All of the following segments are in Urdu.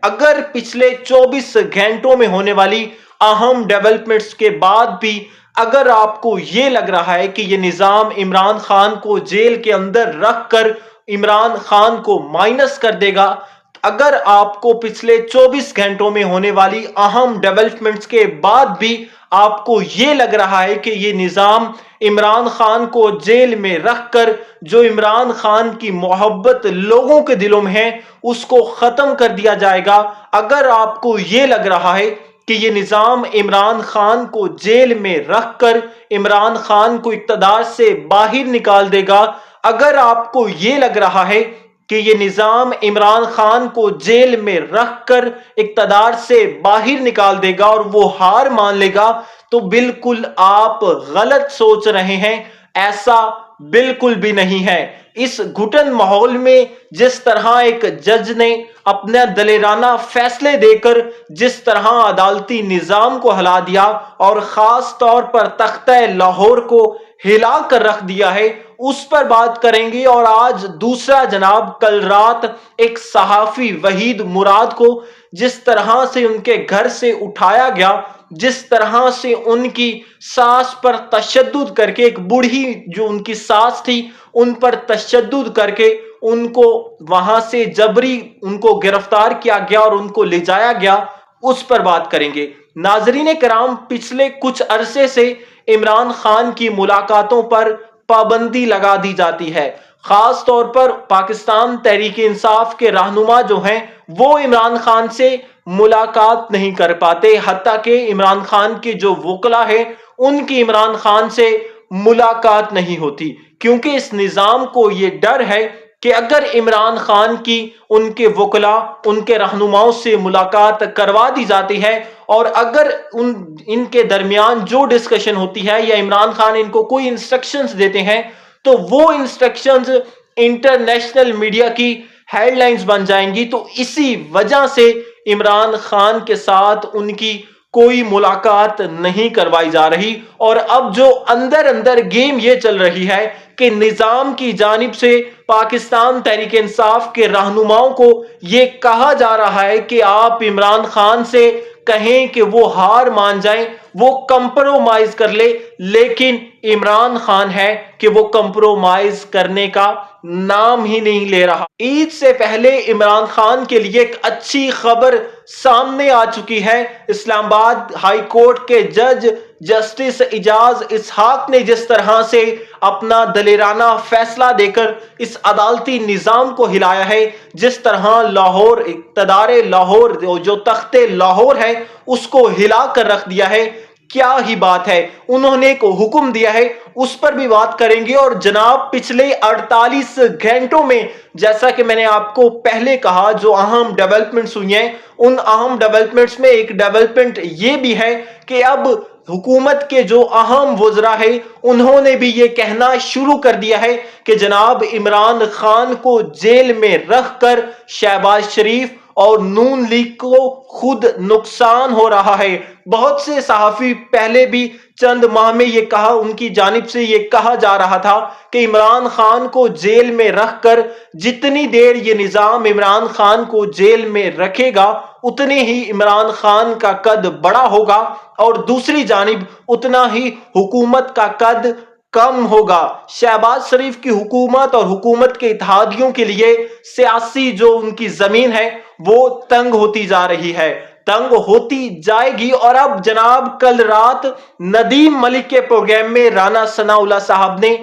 اگر پچھلے 24 گھنٹوں میں ہونے والی اہم ڈیولپمنٹس کے بعد بھی اگر آپ کو یہ لگ رہا ہے کہ یہ نظام عمران خان کو جیل کے اندر رکھ کر عمران خان کو مائنس کر دے گا، اگر آپ کو پچھلے 24 گھنٹوں میں ہونے والی اہم ڈیولپمنٹس کے بعد بھی آپ کو یہ لگ رہا ہے کہ یہ نظام عمران خان کو جیل میں رکھ کر جو عمران خان کی محبت لوگوں کے دلوں میں ہے اس کو ختم کر دیا جائے گا، اگر آپ کو یہ لگ رہا ہے کہ یہ نظام عمران خان کو جیل میں رکھ کر عمران خان کو اقتدار سے باہر نکال دے گا، اگر آپ کو یہ لگ رہا ہے کہ یہ نظام عمران خان کو جیل میں رکھ کر اقتدار سے باہر نکال دے گا اور وہ ہار مان لے گا، تو بالکل آپ غلط سوچ رہے ہیں، ایسا بالکل بھی نہیں ہے۔ اس گھٹن ماحول میں جس طرح ایک جج نے اپنا دلیرانہ فیصلے دے کر جس طرح عدالتی نظام کو ہلا دیا اور خاص طور پر تختہ لاہور کو ہلا کر رکھ دیا ہے، اس پر بات کریں گے۔ اور آج دوسرا جناب، کل رات ایک صحافی وحید مراد کو جس طرح سے ان کے گھر سے اٹھایا گیا، جس طرح سے ان کی ساس پر تشدد کر کے، ایک بوڑھی جو ان کی ساس تھی ان پر تشدد کر کے ان کو وہاں سے جبری ان کو گرفتار کیا گیا اور ان کو لے جایا گیا، اس پر بات کریں گے۔ ناظرین کرام، پچھلے کچھ عرصے سے عمران خان کی ملاقاتوں پر پابندی لگا دی جاتی ہے، خاص طور پر پاکستان تحریک انصاف کے رہنما جو ہیں وہ عمران خان سے ملاقات نہیں کر پاتے، حتیٰ کہ عمران خان کے جو وکلا ہیں ان کی عمران خان سے ملاقات نہیں ہوتی، کیونکہ اس نظام کو یہ ڈر ہے کہ اگر عمران خان کی ان کے وکلا ان کے رہنماؤں سے ملاقات کروا دی جاتی ہے اور اگر ان کے درمیان جو ڈسکشن ہوتی ہے یا عمران خان ان کو کوئی انسٹرکشنز دیتے ہیں تو وہ انسٹرکشنز انٹرنیشنل میڈیا کی ہیڈ لائنز بن جائیں گی، تو اسی وجہ سے عمران خان کے ساتھ ان کی کوئی ملاقات نہیں کروائی جا رہی۔ اور اب جو اندر اندر گیم یہ چل رہی ہے کہ نظام کی جانب سے پاکستان تحریک انصاف کے رہنماؤں کو یہ کہا جا رہا ہے کہ آپ عمران خان سے کہیں کہ وہ ہار مان جائیں، وہ کمپرومائز کر لے، لیکن عمران خان ہے کہ وہ کمپرومائز کرنے کا نام ہی نہیں لے رہا۔ عید سے پہلے عمران خان کے لیے ایک اچھی خبر سامنے آ چکی ہے۔ اسلام آباد ہائی کورٹ کے جج جسٹس اعجاز اسحاق نے جس طرح سے اپنا دلیرانہ فیصلہ دے کر اس عدالتی نظام کو ہلایا ہے، جس طرح لاہور اقتدار لاہور جو تخت لاہور ہے اس کو ہلا کر رکھ دیا ہے، کیا ہی بات ہے۔ انہوں نے ایک حکم دیا ہے، اس پر بھی بات کریں گے۔ اور جناب، پچھلے 48 گھنٹوں میں جیسا کہ میں نے آپ کو پہلے کہا جو اہم ڈیولپمنٹس ہوئی ہیں، ان اہم ڈیولپمنٹس میں ایک ڈیولپمنٹ یہ بھی ہے کہ اب حکومت کے جو اہم وزراء ہیں انہوں نے بھی یہ کہنا شروع کر دیا ہے کہ جناب عمران خان کو جیل میں رکھ کر شہباز شریف اور نون لیگ کو خود نقصان ہو رہا ہے۔ بہت سے صحافی پہلے بھی چند ماہ میں یہ کہا، ان کی جانب سے یہ کہا جا رہا تھا کہ عمران خان کو جیل میں رکھ کر جتنی دیر یہ نظام عمران خان کو جیل میں رکھے گا اتنے ہی عمران خان کا قد بڑا ہوگا اور دوسری جانب اتنا ہی حکومت کا قد کم ہوگا۔ شہباز شریف کی حکومت اور حکومت کے اتحادیوں کے لیے سیاسی جو ان کی زمین ہے وہ تنگ ہوتی جا رہی ہے، تنگ ہوتی جائے گی۔ اور اب جناب، کل رات ندیم ملک کے پروگرام میں رانا ثناء اللہ صاحب نے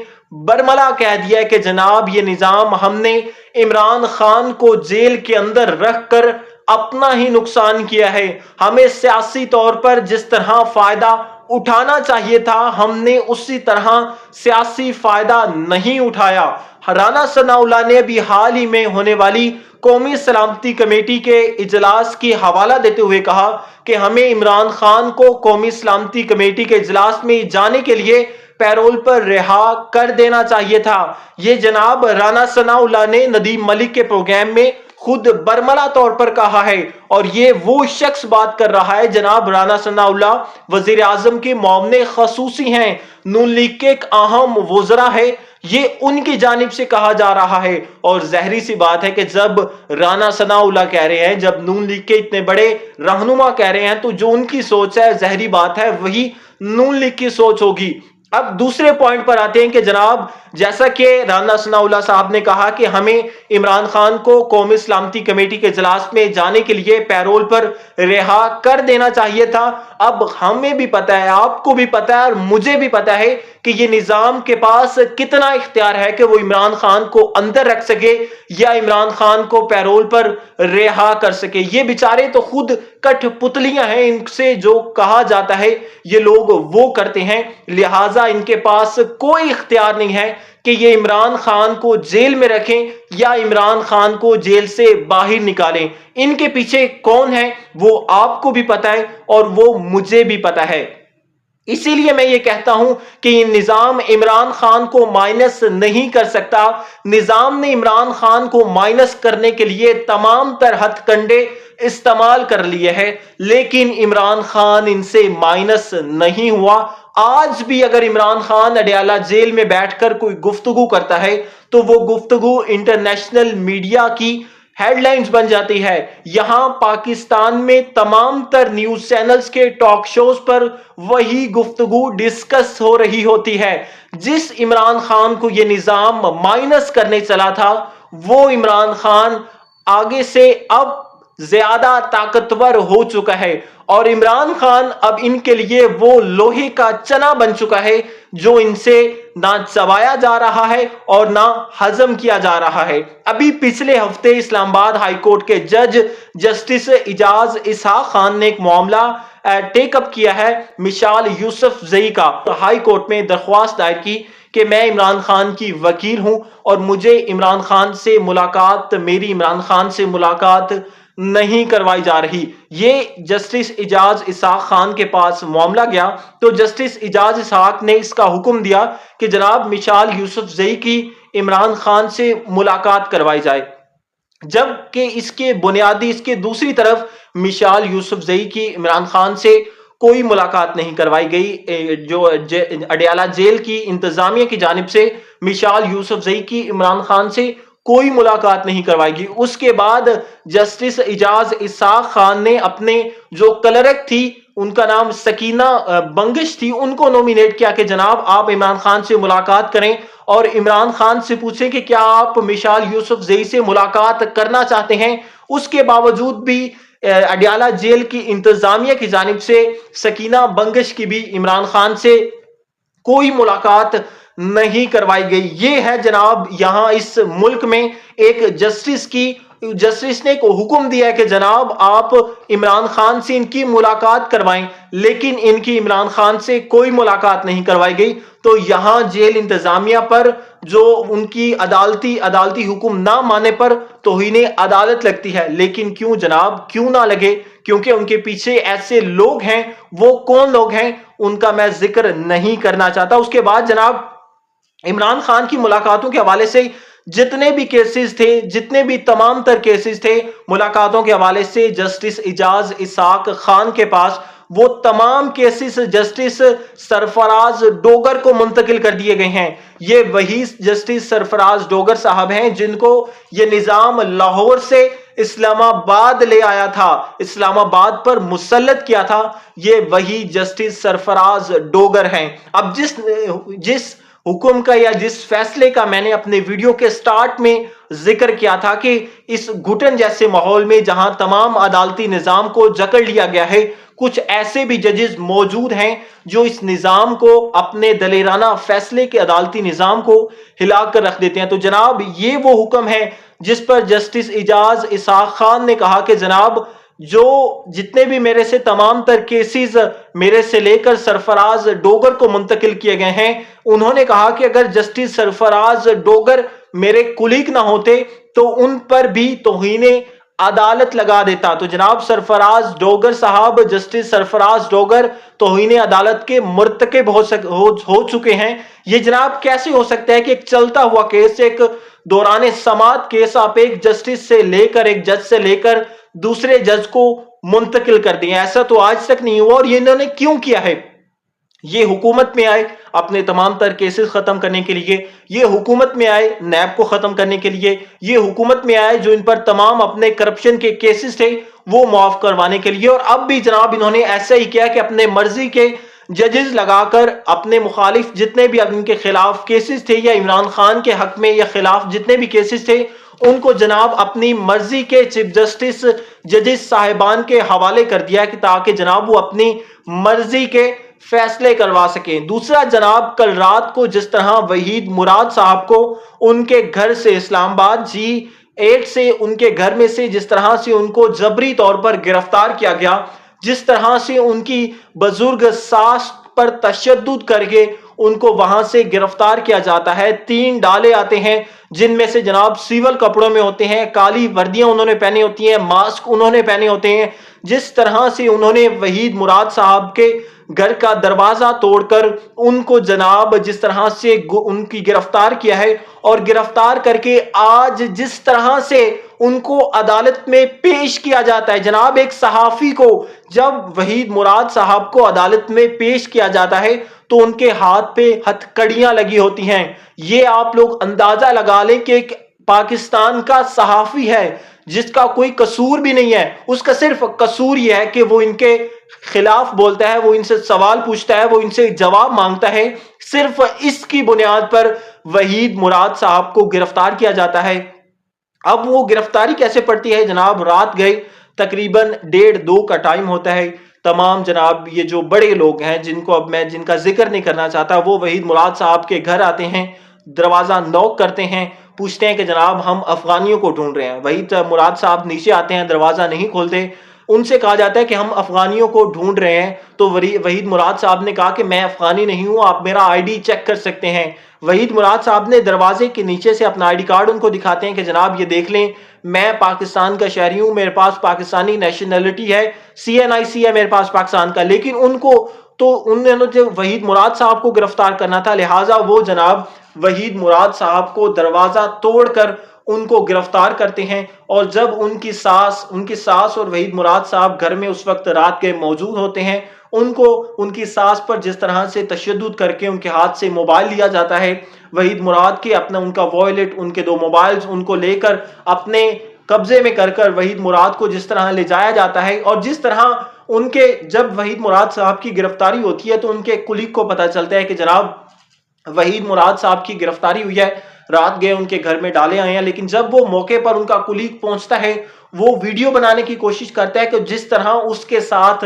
برملا کہہ دیا کہ جناب یہ نظام ہم نے عمران خان کو جیل کے اندر رکھ کر اپنا ہی نقصان کیا ہے، ہمیں سیاسی طور پر جس طرح فائدہ اٹھانا چاہیے تھا ہم نے اسی طرح سیاسی فائدہ نہیں اٹھایا۔ رانا ثناء اللہ نے بھی حال ہی میں ہونے والی قومی سلامتی کمیٹی کے اجلاس کی حوالہ دیتے ہوئے کہا کہ ہمیں عمران خان کو قومی سلامتی کمیٹی کے اجلاس میں جانے کے لیے پیرول پر رہا کر دینا چاہیے تھا۔ یہ جناب رانا ثناء اللہ نے ندیم ملک کے پروگرام میں خود برملا طور پر کہا ہے، اور یہ وہ شخص بات کر رہا ہے جناب رانا ثناء اللہ وزیر اعظم کے معاون خصوصی ہیں، نون لیگ کے ایک اہم وزراء ہے یہ ان کی جانب سے کہا جا رہا ہے، اور ظاہری سی بات ہے کہ جب رانا ثناء اللہ کہہ رہے ہیں، جب نون لیگ کے اتنے بڑے رہنما کہہ رہے ہیں، تو جو ان کی سوچ ہے ظاہری بات ہے وہی نون لیگ کی سوچ ہوگی۔ اب دوسرے پوائنٹ پر آتے ہیں کہ جناب جیسا کہ رانا ثناء اللہ صاحب نے کہا کہ ہمیں عمران خان کو قومی سلامتی کمیٹی کے اجلاس میں جانے کے لیے پیرول پر رہا کر دینا چاہیے تھا۔ اب ہمیں بھی پتہ ہے، آپ کو بھی پتہ ہے، اور مجھے بھی پتہ ہے کہ یہ نظام کے پاس کتنا اختیار ہے کہ وہ عمران خان کو اندر رکھ سکے یا عمران خان کو پیرول پر رہا کر سکے۔ یہ بیچارے تو خود کٹ پتلیاں ہیں، ان سے جو کہا جاتا ہے یہ لوگ وہ کرتے ہیں، لہٰذا ان کے پاس کوئی اختیار نہیں ہے کہ یہ عمران خان کو جیل میں رکھیں یا عمران خان کو جیل سے باہر نکالیں۔ ان کے پیچھے کون ہے وہ آپ کو بھی پتہ ہے اور وہ مجھے بھی پتہ ہے۔ اسی لیے میں یہ کہتا ہوں کہ یہ نظام عمران خان کو مائنس نہیں کر سکتا۔ نظام نے عمران خان کو مائنس کرنے کے لیے تمام تر ہتھ کنڈے استعمال کر لیے ہیں، لیکن عمران خان ان سے مائنس نہیں ہوا۔ آج بھی اگر عمران خان اڈیالہ جیل میں بیٹھ کر کوئی گفتگو کرتا ہے تو وہ گفتگو انٹرنیشنل میڈیا کی ہیڈ لائنز بن جاتی ہے۔ یہاں پاکستان میں تمام تر نیوز چینلز کے ٹاک شوز پر وہی گفتگو ڈسکس ہو رہی ہوتی ہے۔ جس عمران خان کو یہ نظام مائنس کرنے چلا تھا، وہ عمران خان آگے سے اب زیادہ طاقتور ہو چکا ہے، اور عمران خان اب ان کے لیے وہ لوہے کا چنا بن چکا ہے جو ان سے نہ چبایا جا رہا ہے اور نہ ہضم کیا جا رہا ہے۔ ابھی پچھلے ہفتے اسلام آباد ہائی کورٹ کے جج جسٹس اعجاز اسحاق خان نے ایک معاملہ ٹیک اپ کیا ہے مشال یوسف زئی کا۔ ہائی کورٹ میں درخواست دائر کی کہ میں عمران خان کی وکیل ہوں اور مجھے عمران خان سے ملاقات، میری عمران خان سے ملاقات نہیں کروائی جا رہی۔ یہ جسٹس اعجاز اسحاق خان کے پاس معاملہ گیا تو جسٹس اعجاز اسحاق نے اس کا حکم دیا کہ جناب مشال یوسف زئی کی عمران خان سے ملاقات کروائی جائے، جبکہ اس کے بنیادی اس کے دوسری طرف مشال یوسف زئی کی عمران خان سے کوئی ملاقات نہیں کروائی گئی۔ جو اڈیالہ جیل کی انتظامیہ کی جانب سے مشال یوسف زئی کی عمران خان سے کوئی ملاقات نہیں کروائی گئی۔ اس کے بعد جسٹس اعجاز اسحاق خان نے اپنے جو کلرک تھی، ان کا نام سکینہ بنگش تھی، ان کو نومینیٹ کیا کہ جناب آپ عمران خان سے ملاقات کریں اور عمران خان سے پوچھیں کہ کیا آپ مشال یوسف زئی سے ملاقات کرنا چاہتے ہیں۔ اس کے باوجود بھی اڈیالہ جیل کی انتظامیہ کی جانب سے سکینہ بنگش کی بھی عمران خان سے کوئی ملاقات نہیں کروائی گئی۔ یہ ہے جناب یہاں اس ملک میں ایک جسٹس نے کو حکم دیا ہے کہ جناب آپ عمران خان سے ان کی ملاقات کروائیں، لیکن ان کی عمران خان سے کوئی ملاقات نہیں کروائی گئی۔ تو یہاں جیل انتظامیہ پر جو ان کی عدالتی حکم نہ مانے پر توہین عدالت لگتی ہے، لیکن کیوں جناب، کیوں نہ لگے؟ کیونکہ ان کے پیچھے ایسے لوگ ہیں۔ وہ کون لوگ ہیں ان کا میں ذکر نہیں کرنا چاہتا۔ اس کے بعد جناب عمران خان کی ملاقاتوں کے حوالے سے جتنے بھی کیسز تھے، جتنے بھی تمام تر کیسز تھے ملاقاتوں کے حوالے سے جسٹس اعجاز اسحاق خان کے پاس، وہ تمام کیسز جسٹس سرفراز ڈوگر کو منتقل کر دیے گئے ہیں۔ یہ وہی جسٹس سرفراز ڈوگر صاحب ہیں جن کو یہ نظام لاہور سے اسلام آباد لے آیا تھا، اسلام آباد پر مسلط کیا تھا، یہ وہی جسٹس سرفراز ڈوگر ہیں۔ اب جس حکم کا یا جس فیصلے کا میں نے اپنے ویڈیو کے سٹارٹ میں ذکر کیا تھا کہ اس گھٹن جیسے ماحول میں جہاں تمام عدالتی نظام کو جکڑ لیا گیا ہے، کچھ ایسے بھی ججز موجود ہیں جو اس نظام کو اپنے دلیرانہ فیصلے کے عدالتی نظام کو ہلا کر رکھ دیتے ہیں۔ تو جناب یہ وہ حکم ہے جس پر جسٹس اعجاز اسحاق خان نے کہا کہ جناب جو جتنے بھی میرے سے تمام تر کیسز میرے سے لے کر سرفراز ڈوگر کو منتقل کیے گئے ہیں، انہوں نے کہا کہ اگر جسٹس سرفراز ڈوگر میرے کولیگ نہ ہوتے تو ان پر بھی توہین عدالت لگا دیتا۔ تو جناب سرفراز ڈوگر صاحب، جسٹس سرفراز ڈوگر توہین عدالت کے مرتکب ہو چکے ہیں۔ یہ جناب کیسے ہو سکتا ہے کہ ایک چلتا ہوا کیس، ایک دوران سماعت کیس آپ ایک جسٹس سے لے کر، ایک جج سے لے کر دوسرے جج کو منتقل کر دیں؟ ایسا تو آج تک نہیں ہوا، اور یہ انہوں نے کیوں کیا ہے؟ یہ حکومت میں آئے اپنے تمام تر کیسز ختم کرنے کے لیے، یہ حکومت میں آئے نیب کو ختم کرنے کے لیے، یہ حکومت میں آئے جو ان پر تمام اپنے کرپشن کے کیسز تھے وہ معاف کروانے کے لیے، اور اب بھی جناب انہوں نے ایسا ہی کیا کہ اپنے مرضی کے ججز لگا کر اپنے مخالف جتنے بھی ان کے خلاف کیسز تھے یا عمران خان کے حق میں یا خلاف جتنے بھی کیسز تھے ان کو جناب اپنی مرضی کے چیف جسٹس ججز صاحبان کے حوالے کر دیا کہ تاکہ جناب وہ اپنی مرضی کے فیصلے کروا سکیں۔ دوسرا جناب کل رات کو جس طرح وحید مراد صاحب کو ان کے گھر سے اسلام آباد G8 سے ان کے گھر میں سے جس طرح سے ان کو جبری طور پر گرفتار کیا گیا، جس طرح سے ان کی بزرگ ساس پر تشدد کر کے ان کو وہاں سے گرفتار کیا جاتا ہے، 3 ڈالے آتے ہیں جن میں سے جناب سیول کپڑوں میں ہوتے ہیں، کالی وردیاں انہوں نے پہنی ہوتی ہیں، ماسک انہوں نے پہنے ہوتے ہیں، جس طرح سے انہوں نے وحید مراد صاحب کے گھر کا دروازہ توڑ کر ان کو جناب جس طرح سے ان کی گرفتار کیا ہے، اور گرفتار کر کے آج جس طرح سے ان کو عدالت میں پیش کیا جاتا ہے، جناب ایک صحافی کو جب وحید مراد صاحب کو عدالت میں پیش کیا جاتا ہے تو ان کے ہاتھ پہ ہتھ کڑیاں لگی ہوتی ہیں۔ یہ آپ لوگ اندازہ لگا لیں کہ ایک پاکستان کا صحافی ہے جس کا کوئی قصور بھی نہیں ہے، اس کا صرف قصور یہ ہے کہ وہ ان کے خلاف بولتا ہے، وہ ان سے سوال پوچھتا ہے، وہ ان سے جواب مانگتا ہے، صرف اس کی بنیاد پر وحید مراد صاحب کو گرفتار کیا جاتا ہے۔ اب وہ گرفتاری کیسے پڑتی ہے جناب؟ رات گئے تقریباً 1:30-2 کا ٹائم ہوتا ہے، تمام جناب یہ جو بڑے لوگ ہیں جن کو اب میں جن کا ذکر نہیں کرنا چاہتا وہ وحید مراد صاحب کے گھر آتے ہیں، دروازہ نوک کرتے ہیں، پوچھتے ہیں کہ جناب ہم افغانیوں کو ڈھونڈ رہے ہیں۔ وحید مراد صاحب نیچے آتے ہیں، دروازہ نہیں کھولتے، ان سے کہا جاتا ہے کہ ہم افغانیوں کو ڈھونڈ رہے ہیں، تو وحید مراد صاحب نے کہا کہ میں افغانی نہیں ہوں، آپ میرا ID چیک کر سکتے ہیں۔ وحید مراد صاحب نے دروازے کے نیچے سے اپنا ID کارڈ ان کو دکھاتے ہیں کہ جناب یہ دیکھ لیں میں پاکستان کا شہری ہوں، میرے پاس پاکستانی نیشنلٹی ہے، CNIC ہے میرے پاس پاکستان کا، لیکن ان کو تو انہوں نے جو وحید مراد صاحب کو گرفتار کرنا تھا، لہٰذا وہ جناب وحید مراد صاحب کو دروازہ توڑ کر ان کو گرفتار کرتے ہیں، اور جب ان کی ساس اور وحید مراد صاحب گھر میں اس وقت رات کے موجود ہوتے ہیں، ان کو ان کی ساس پر جس طرح سے تشدد کر کے ان کے ہاتھ سے موبائل لیا جاتا ہے، وحید مراد کے اپنا ان کا وائلٹ، ان کے 2 موبائلز ان کو لے کر اپنے قبضے میں کر وحید مراد کو جس طرح لے جایا جاتا ہے، اور جس طرح ان کے جب وحید مراد صاحب کی گرفتاری ہوتی ہے تو ان کے کلیگ کو پتہ چلتا ہے کہ جناب وحید مراد صاحب کی گرفتاری ہوئی ہے، رات گئے ان کے گھر میں ڈالے آئے ہیں، لیکن جب وہ موقع پر ان کا کلیگ پہنچتا ہے وہ ویڈیو بنانے کی کوشش کرتا ہے کہ جس طرح اس کے ساتھ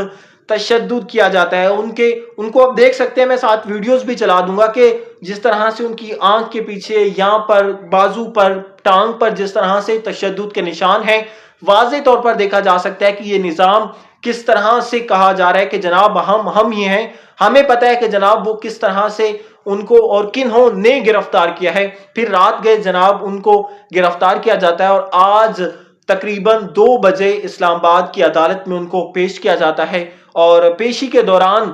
تشدد کیا جاتا ہے، ان کو آپ دیکھ سکتے ہیں، میں ساتھ ویڈیوز بھی چلا دوں گا کہ جس طرح سے ان کی آنکھ کے پیچھے، یہاں پر، بازو پر، ٹانگ پر جس طرح سے تشدد کے نشان ہیں، واضح طور پر دیکھا جا سکتا ہے کہ یہ نظام کس طرح سے کہا جا رہا ہے کہ جناب ہم یہ ہیں، ہمیں پتہ ہے کہ جناب وہ کس طرح سے ان کو اور کنہوں نے گرفتار کیا ہے۔ پھر رات گئے جناب ان کو گرفتار کیا جاتا ہے، اور آج تقریباً 2 بجے اسلام آباد کی عدالت میں ان کو پیش کیا جاتا ہے، اور پیشی کے دوران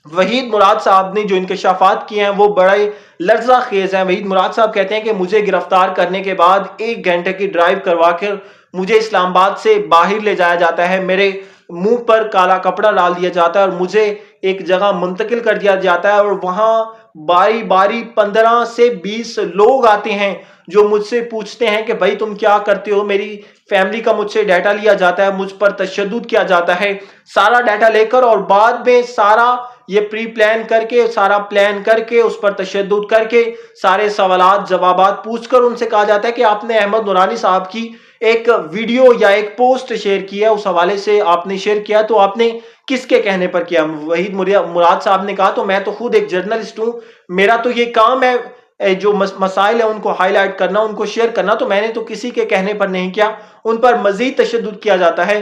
وحید مراد صاحب نے جو انکشافات کیے ہیں وہ بڑے لرزہ خیز ہیں۔ وحید مراد صاحب کہتے ہیں کہ مجھے گرفتار کرنے کے بعد 1 گھنٹے کی ڈرائیو کروا کر مجھے اسلام آباد سے باہر لے جایا جاتا ہے، میرے منہ پر کالا کپڑا ڈال دیا جاتا ہے اور مجھے ایک جگہ منتقل کر دیا جاتا ہے، اور وہاں باری باری 15 سے 20 لوگ آتے ہیں جو مجھ سے پوچھتے ہیں کہ بھائی تم کیا کرتے ہو، میری فیملی کا مجھ سے ڈیٹا لیا جاتا ہے، مجھ پر تشدد کیا جاتا ہے، سارا ڈیٹا لے کر، اور بعد میں سارا یہ پری پلان کر کے، سارا پلان کر کے، اس پر تشدد کر کے، سارے سوالات جوابات پوچھ کر ان سے کہا جاتا ہے کہ آپ نے احمد نورانی صاحب کی ایک ویڈیو یا ایک پوسٹ شیئر کیا، اس حوالے سے آپ نے شیئر کیا، تو آپ نے کس کے کہنے پر کیا؟ وحید مراد صاحب نے کہا تو میں تو خود ایک جرنلسٹ ہوں، میرا تو یہ کام ہے جو مسائل ہیں ان کو ہائی لائٹ کرنا، ان کو شیئر کرنا، تو میں نے تو کسی کے کہنے پر نہیں کیا۔ ان پر مزید تشدد کیا جاتا ہے،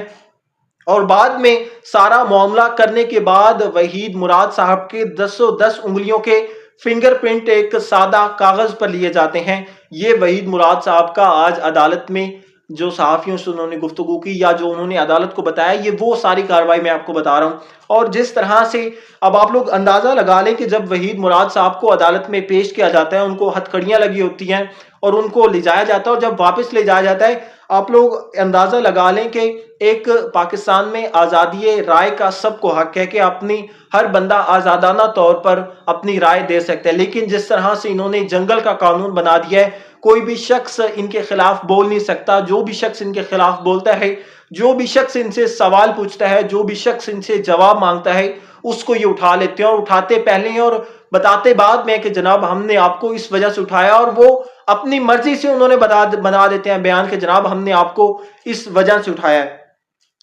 اور بعد میں سارا معاملہ کرنے کے بعد وحید مراد صاحب کے 10 انگلیوں کے فنگر پرنٹ ایک سادہ کاغذ پر لیے جاتے ہیں۔ یہ وحید مراد صاحب کا آج عدالت میں جو صحافیوں سے انہوں نے گفتگو کی یا جو انہوں نے عدالت کو بتایا، یہ وہ ساری کارروائی میں آپ کو بتا رہا ہوں۔ اور جس طرح سے اب آپ لوگ اندازہ لگا لیں کہ جب وحید مراد صاحب کو عدالت میں پیش کیا جاتا ہے، ان کو ہتھکڑیاں لگی ہوتی ہیں اور ان کو لے جایا جاتا ہے، اور جب واپس لے جایا جاتا ہے، آپ لوگ اندازہ لگا لیں کہ ایک پاکستان میں آزادی رائے کا سب کو حق ہے کہ اپنی ہر بندہ آزادانہ طور پر اپنی رائے دے سکتا ہے، لیکن جس طرح سے انہوں نے جنگل کا قانون بنا دیا ہے، کوئی بھی شخص ان کے خلاف بول نہیں سکتا۔ جو بھی شخص ان کے خلاف بولتا ہے، جو بھی شخص ان سے سوال پوچھتا ہے، جو بھی شخص ان سے جواب مانگتا ہے، اس کو یہ اٹھا لیتے ہیں، اور اٹھاتے پہلے ہیں اور بتاتے بعد میں کہ جناب ہم نے آپ کو اس وجہ سے اٹھایا، اور وہ اپنی مرضی سے انہوں نے بنا دیتے ہیں بیان کہ جناب ہم نے آپ کو اس وجہ سے اٹھایا ہے۔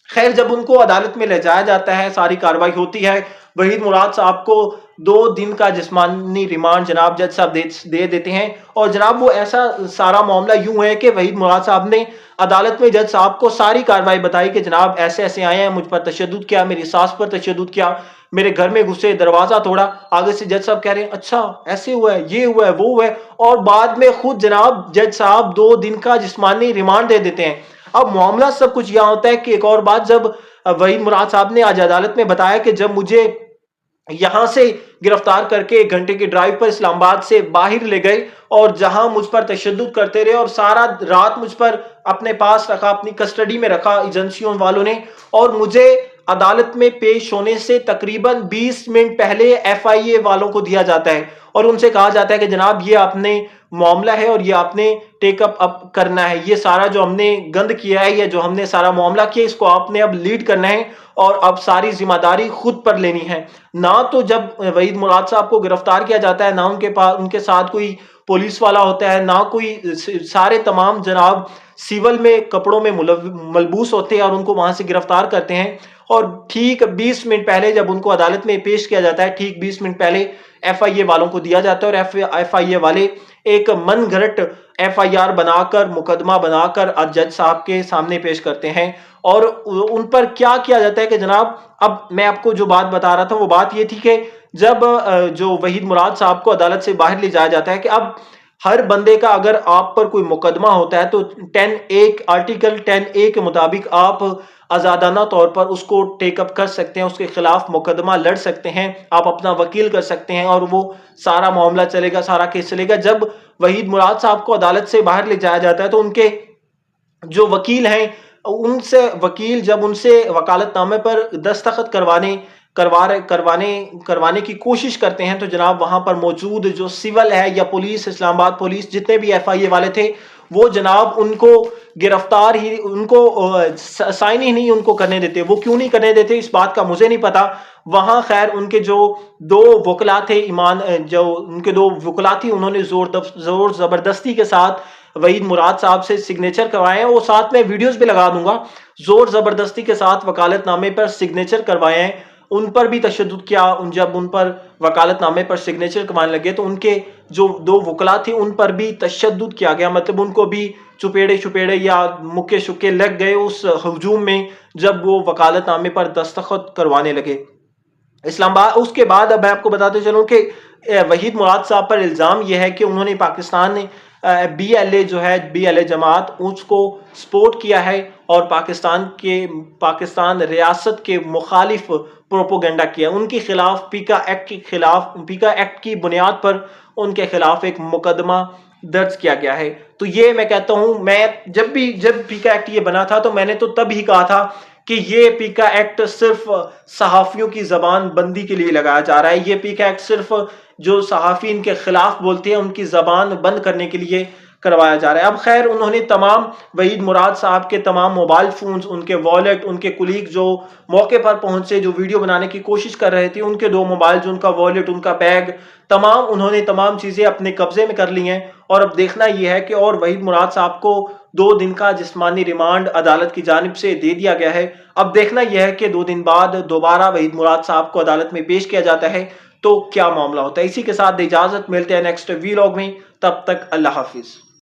خیر، جب ان کو عدالت میں لے جایا جاتا ہے، ساری کارروائی ہوتی ہے، وحید مراد صاحب کو 2 دن کا جسمانی ریمانڈ جناب جج صاحب دے دیتے ہیں۔ اور جناب وہ ایسا سارا معاملہ یوں ہے کہ وحید مراد صاحب نے عدالت میں جج صاحب کو ساری کارروائی بتائی کہ جناب ایسے ایسے آئے ہیں، مجھ پر تشدد کیا، میری ساس پر تشدد کیا، میرے گھر میں گھسے، دروازہ توڑا۔ آگے سے جج صاحب کہہ رہے ہیں اچھا ایسے ہوا ہے، یہ ہوا ہے، وہ ہوا ہے، اور بعد میں خود جناب جج صاحب 2 دن کا جسمانی ریمانڈ دے دیتے ہیں۔ اب معاملہ سب کچھ یہاں ہوتا ہے کہ ایک اور بات، جب وحید مراد صاحب نے آج عدالت میں بتایا کہ جب مجھے یہاں سے گرفتار کر کے 1 گھنٹے کی ڈرائیو پر اسلام آباد سے باہر لے گئے، اور جہاں مجھ پر تشدد کرتے رہے اور سارا رات مجھ پر اپنے پاس رکھا، اپنی کسٹڈی میں رکھا ایجنسیوں والوں نے، اور مجھے عدالت میں پیش ہونے سے تقریباً 20 منٹ پہلے FIA والوں کو دیا جاتا ہے، اور ان سے کہا جاتا ہے کہ جناب یہ آپ نے معاملہ ہے اور یہ آپ نے ٹیک اپ کرنا ہے، یہ سارا جو ہم نے گند کیا ہے یا جو ہم نے سارا معاملہ کیا اس کو آپ نے اب لیڈ کرنا ہے، اور اب ساری ذمہ داری خود پر لینی ہے۔ نہ تو جب وحید مراد صاحب کو گرفتار کیا جاتا ہے، نہ ان کے ساتھ کوئی پولیس والا ہوتا ہے، نہ کوئی، سارے تمام جناب سیول میں کپڑوں میں ملبوس ہوتے ہیں اور ان کو وہاں سے گرفتار کرتے ہیں۔ اور ٹھیک 20 منٹ پہلے جب ان کو عدالت میں پیش کیا جاتا ہے، ٹھیک 20 منٹ پہلے FIA والوں کو دیا جاتا ہے، اور FIA والے ایک من گھڑت FIR بنا کر، مقدمہ بنا کر جج صاحب کے سامنے پیش کرتے ہیں۔ اور ان پر کیا کیا جاتا ہے کہ جناب، اب میں آپ کو جو بات بتا رہا تھا وہ بات یہ تھی کہ جب جو وحید مراد صاحب کو عدالت سے باہر لے جایا جاتا ہے کہ اب ہر بندے کا اگر آپ پر کوئی مقدمہ ہوتا ہے تو آرٹیکل 10A کے مطابق آپ آزادانہ طور پر اس کو ٹیک اپ کر سکتے ہیں، اس کے خلاف مقدمہ لڑ سکتے ہیں، آپ اپنا وکیل کر سکتے ہیں، اور وہ سارا معاملہ چلے گا، سارا کیس چلے گا۔ جب وحید مراد صاحب کو عدالت سے باہر لے جایا جاتا ہے تو ان کے جو وکیل ہیں، ان سے وکیل جب ان سے وکالت نامے پر دستخط کروانے کی کوشش کرتے ہیں تو جناب وہاں پر موجود جو سول ہے یا پولیس، اسلام آباد پولیس، جتنے بھی FIA والے تھے، وہ جناب ان کو گرفتار ہی، ان کو سائن ہی نہیں ان کو کرنے دیتے۔ وہ کیوں نہیں کرنے دیتے اس بات کا مجھے نہیں پتا۔ وہاں خیر ان کے جو 2 وکلا تھے، جو ان کے 2 وکلا تھی، انہوں نے زور زبردستی کے ساتھ وحید مراد صاحب سے سگنیچر کروائے ہیں، وہ ساتھ میں ویڈیوز بھی لگا دوں گا، زور زبردستی کے ساتھ وکالت نامے پر سگنیچر کروائے ہیں۔ ان پر بھی تشدد کیا، جب ان پر وکالت نامے پر سگنیچر کروانے لگے تو ان کے جو 2 وکلا تھے ان پر بھی تشدد کیا گیا، مطلب ان کو بھی چپیڑے یا مکے شکے لگ گئے اس ہجوم میں جب وہ وکالت نامے پر دستخط کروانے لگے۔ اسلام آباد اس کے بعد اب میں آپ کو بتاتے چلوں کہ وحید مراد صاحب پر الزام یہ ہے کہ انہوں نے پاکستان BLA جو ہے BLA جماعت اس کو سپورٹ کیا ہے اور پاکستان ریاست کے مخالف پروپوگنڈا کیا، ان کے خلاف پیکا ایکٹ کی بنیاد پر ان کے خلاف ایک مقدمہ درج کیا گیا ہے۔ تو یہ میں کہتا ہوں، میں جب پیکا ایکٹ یہ بنا تھا تو میں نے تو تب ہی کہا تھا کہ یہ پیکا ایکٹ صرف صحافیوں کی زبان بندی کے لیے لگایا جا رہا ہے، یہ پیکا ایکٹ صرف جو صحافی ان کے خلاف بولتے ہیں ان کی زبان بند کرنے کے لیے کروایا جا رہا ہے۔ اب خیر انہوں نے تمام وحید مراد صاحب کے تمام موبائل فونز، ان کے والیٹ، ان کے کلیگ جو موقع پر پہنچے، جو ویڈیو بنانے کی کوشش کر رہے تھے، ان کے 2 موبائل، ان کا والیٹ، ان کا بیگ، انہوں نے تمام چیزیں اپنے قبضے میں کر لی ہیں۔ اور اب دیکھنا یہ ہے کہ اور وحید مراد صاحب کو 2 دن کا جسمانی ریمانڈ عدالت کی جانب سے دے دیا گیا ہے۔ اب دیکھنا یہ ہے کہ 2 دن بعد دوبارہ وحید مراد صاحب کو عدالت میں پیش کیا جاتا ہے تو کیا معاملہ ہوتا ہے۔ اسی کے ساتھ اجازت، ملتے ہیں نیکسٹ ویلاگ میں، تب تک اللہ حافظ۔